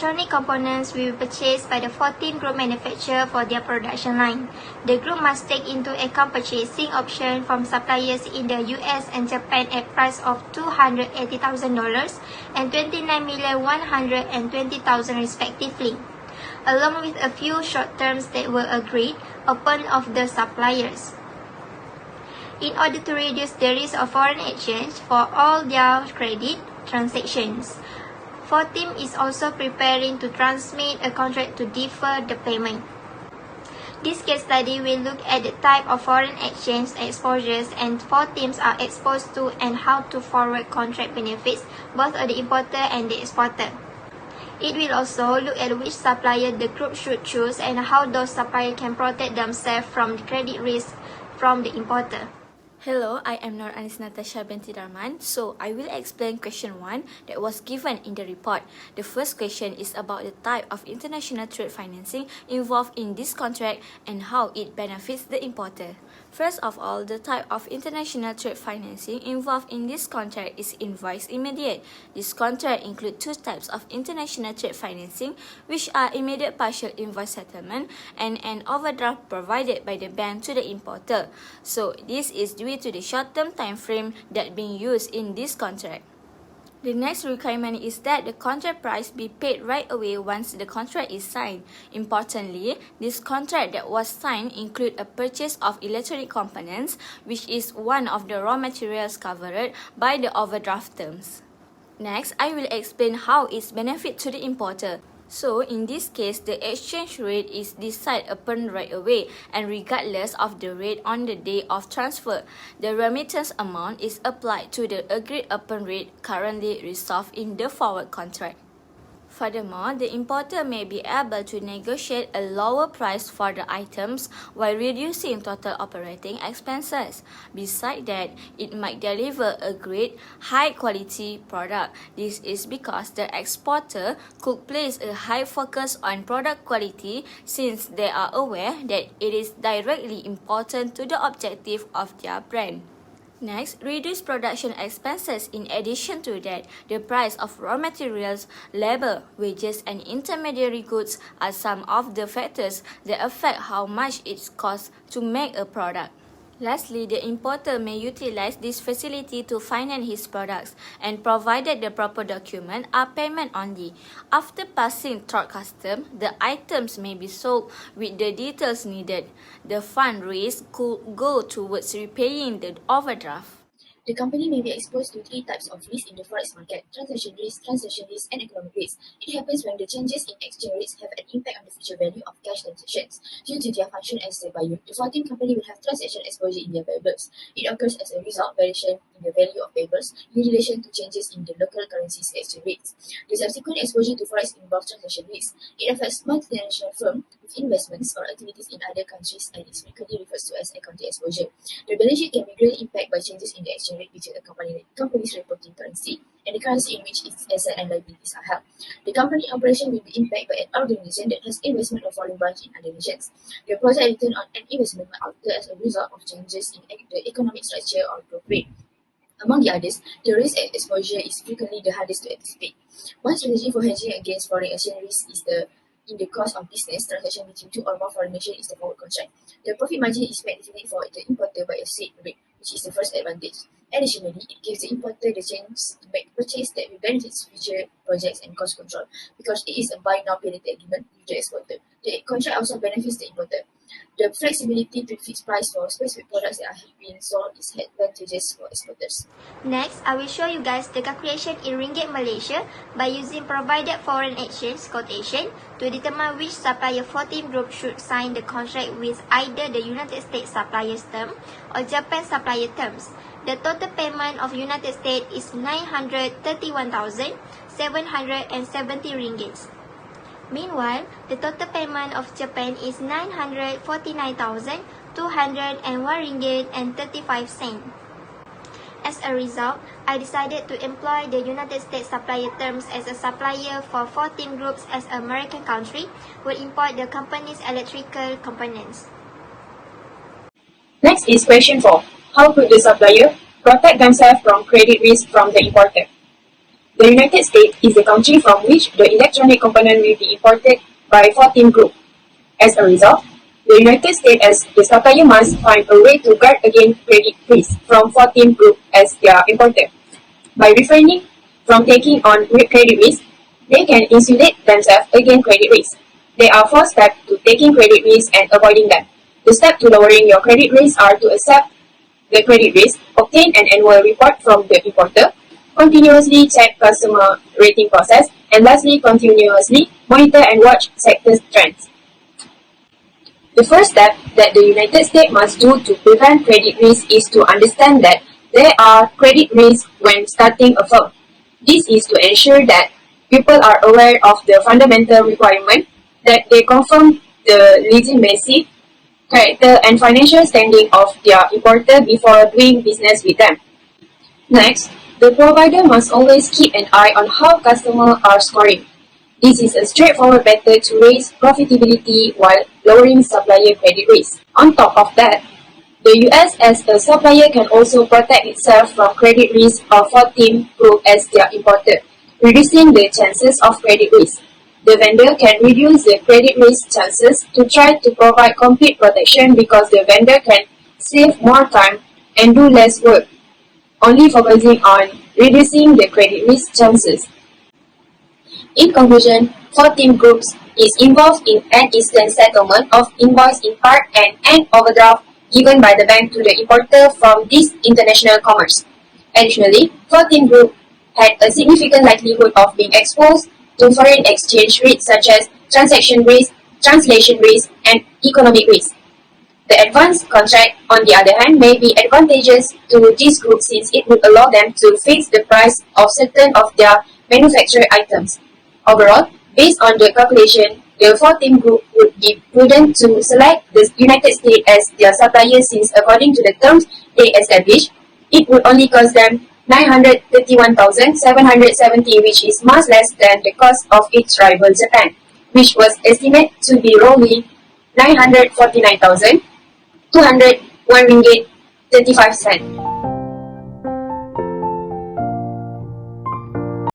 electronic components will be purchased by the 14 group manufacturer for their production line. The group must take into account purchasing option from suppliers in the US and Japan at price of $280,000 and $29,120,000 respectively, along with a few short terms that were agreed upon of the suppliers. In order to reduce the risk of foreign exchange for all their credit transactions, FIN323 is also preparing to transmit a contract to defer the payment. This case study will look at the type of foreign exchange exposures and FIN323 are exposed to and how to forward contract benefits both of the importer and the exporter. It will also look at which supplier the group should choose and how those suppliers can protect themselves from the credit risk from the importer. Hello, I am Nur Anis Natasha binti Darman. So, I will explain question 1 that was given in the report. The first question is about the type of international trade financing involved in this contract and how it benefits the importer. First of all, the type of international trade financing involved in this contract is invoice immediate. This contract includes two types of international trade financing, which are immediate partial invoice settlement and an overdraft provided by the bank to the importer. So, this is due to the short-term time frame that being used in this contract. The next requirement is that the contract price be paid right away once the contract is signed. Importantly, this contract that was signed include a purchase of electronic components, which is one of the raw materials covered by the overdraft terms. Next, I will explain how it's benefit to the importer. So, in this case, the exchange rate is decided upon right away and regardless of the rate on the day of transfer. The remittance amount is applied to the agreed upon rate currently resolved in the forward contract. Furthermore, the importer may be able to negotiate a lower price for the items while reducing total operating expenses. Besides that, it might deliver a great, high-quality product. This is because the exporter could place a high focus on product quality since they are aware that it is directly important to the objective of their brand. Next, reduce production expenses. In addition to that, the price of raw materials, labor, wages, and intermediary goods are some of the factors that affect how much it costs to make a product. Lastly, the importer may utilize this facility to finance his products, and provided the proper document are payment only. After passing through custom, the items may be sold with the details needed. The fund raised could go towards repaying the overdraft. The company may be exposed to three types of risk in the forex market: transaction risk, and economic risk. It happens when the changes in exchange rates have an impact on the future value of cash transactions. Due to their function as a buyer, the FIN323 company will have transaction exposure in their payables. It occurs as a result variation in the value of payables in relation to changes in the local currency's exchange rates. The subsequent exposure to forex involves transaction risk. It affects multinational firms with investments or activities in other countries and is frequently referred to as accounting exposure. The balance sheet can be greatly impacted by changes in the exchange rate between a company's reporting currency and the currency in which its assets and liabilities are held. The company operation will be impacted by an organization that has investment or foreign branch in other nations. The project return on an investment might alter as a result of changes in the economic structure or growth rate. Among the others, the risk exposure is frequently the hardest to anticipate. One strategy for hedging against foreign exchange risk is in the course of business transaction between two or more foreign nations is the forward contract. The profit margin is made definite for the importer by a set rate, which is the first advantage. Additionally, it gives the importer the chance to make purchase that will benefit future projects and cost control, because it is a buy now pay later agreement with the exporter. The contract also benefits the importer. The flexibility to fix price for specific products that have been sold is advantageous for exporters. Next, I will show you guys the calculation in Ringgit Malaysia by using provided foreign exchange quotation to determine which supplier FIN323 group should sign the contract with either the United States supplier's term or Japan supplier terms. The total payment of United States is 931,770 ringgits. Meanwhile, the total payment of Japan is 949,201 ringgit and 35 cents. As a result, I decided to employ the United States supplier terms as a supplier for FIN323 groups as American country will import the company's electrical components. Next is question 4. How could the supplier protect themselves from credit risk from the importer? The United States is the country from which the electronic component will be imported by 14 Group. As a result, the United States as the supplier must find a way to guard against credit risk from 14 Group as their importer. By refraining from taking on credit risk, they can insulate themselves against credit risk. There are 4 steps to taking credit risk and avoiding them. The steps to lowering your credit risk are to accept the credit risk, obtain an annual report from the importer, continuously check customer rating process, and lastly, continuously monitor and watch sector trends. The first step that the United States must do to prevent credit risk is to understand that there are credit risks when starting a firm. This is to ensure that people are aware of the fundamental requirement that they confirm the legitimacy, character, and financial standing of their importer before doing business with them. Next, the provider must always keep an eye on how customers are scoring. This is a straightforward method to raise profitability while lowering supplier credit risk. On top of that, the US as a supplier can also protect itself from credit risk of 14 Group as their importer, reducing the chances of credit risk. The vendor can reduce the credit risk chances to try to provide complete protection because the vendor can save more time and do less work, only focusing on reducing the credit risk chances. In conclusion, 14 Groups is involved in an instant settlement of invoice in part and an overdraft given by the bank to the importer from this international commerce. Additionally, 14 Group had a significant likelihood of being exposed to foreign exchange risks such as transaction risk, translation risk, and economic risk. The advanced contract, on the other hand, may be advantageous to this group since it would allow them to fix the price of certain of their manufactured items. Overall, based on the calculation, the 14 Group would be prudent to select the United States as their supplier since according to the terms they established, it would only cost them $931,770, which is much less than the cost of its rival Japan, which was estimated to be roughly 949,201 ringgit 35 cents.